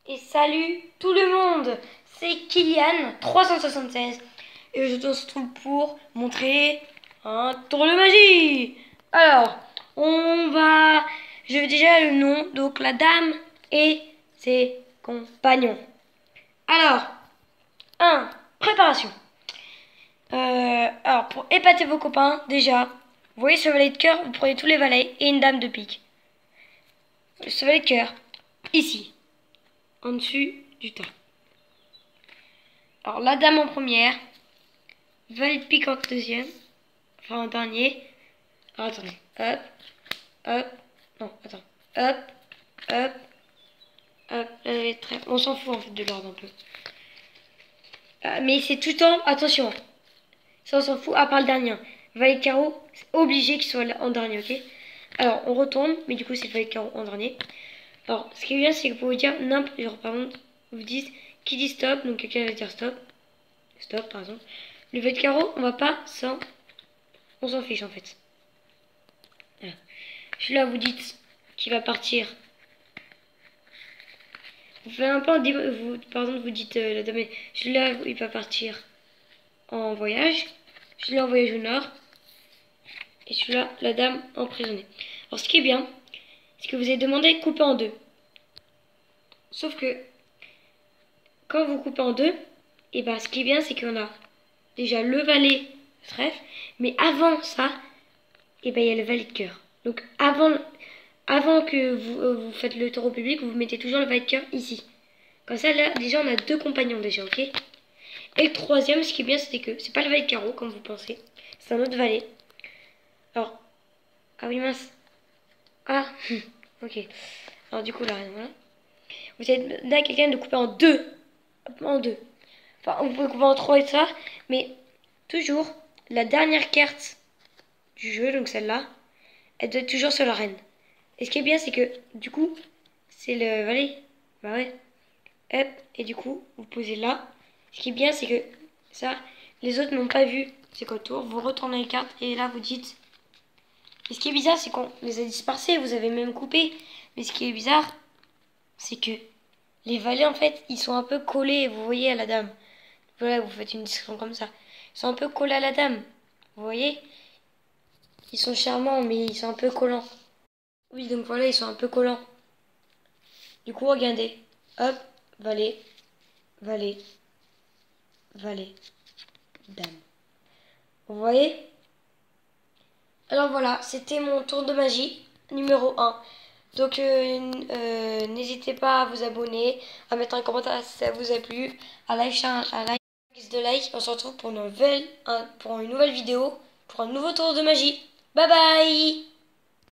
Et salut tout le monde, c'est Kylian376 et je te retrouve pour montrer un tour de magie. Alors, je vais déjà le nom, donc la dame et ses compagnons. Alors, 1. Préparation. Alors, pour épater vos copains, déjà, vous voyez ce valet de cœur, vous prenez tous les valets et une dame de pique. Ce valet de cœur, ici, en dessus du tas. Alors, la dame en première, valet de pique en deuxième, enfin en dernier. Alors, attendez, hop, hop, non, attends, hop, hop, hop, on s'en fout en fait de l'ordre un peu. Mais c'est tout le temps, attention, ça on s'en fout, à part le dernier. Valet de carreau, c'est obligé qu'il soit en dernier, ok? Alors, on retourne, mais du coup, c'est le valet de carreau en dernier. Alors, ce qui est bien, c'est que vous pouvez dire n'importe, genre, par exemple, vous dites, qui dit stop, donc quelqu'un va dire stop. Stop, par exemple. Le valet de carreau, on va pas, ça, on s'en fiche, en fait. Voilà. Celui-là, vous dites qu'il va partir. Vous faites un peu par exemple, vous dites, la dame, celui-là, il va partir en voyage. Celui-là, en voyage au nord. Et celui-là, la dame emprisonnée. Alors, ce qui est bien, c'est que vous avez demandé de couper en deux. Sauf que, quand vous coupez en deux, et ben, ce qui est bien, c'est qu'on a déjà le valet de trèfle, mais avant ça, et ben, il y a le valet de cœur. Donc, avant que vous faites le tour au public, vous mettez toujours le valet de cœur ici. Comme ça, là, déjà, on a deux compagnons déjà, ok? Et le troisième, ce qui est bien, c'est que c'est pas le valet de carreau, comme vous pensez. C'est un autre valet. Alors, ah oui, mince. Ah, ok. Alors, du coup, là, voilà. Vous avez là quelqu'un de couper en deux. En deux. Enfin, vous pouvez couper en trois et ça. Mais toujours, la dernière carte du jeu, donc celle-là, elle doit être toujours sur la reine. Et ce qui est bien, c'est que, du coup, c'est le valet. Bah ouais. Hop. Et du coup, vous posez là. Ce qui est bien, c'est que ça, les autres n'ont pas vu. C'est qu'au tour, vous retournez les cartes et là, vous dites. Et ce qui est bizarre, c'est qu'on les a dispersés. Vous avez même coupé. Mais ce qui est bizarre, c'est que les valets, en fait, ils sont un peu collés, vous voyez, à la dame. Voilà, vous faites une description comme ça. Ils sont un peu collés à la dame. Vous voyez? Ils sont charmants, mais ils sont un peu collants. Oui, donc voilà, ils sont un peu collants. Du coup, regardez. Hop, valet, valet, valet, dame. Vous voyez? Alors voilà, c'était mon tour de magie numéro 1. Donc n'hésitez pas à vous abonner, à mettre un commentaire si ça vous a plu, à lâcher un like, de like. On se retrouve pour une nouvelle vidéo, pour un nouveau tour de magie. Bye bye!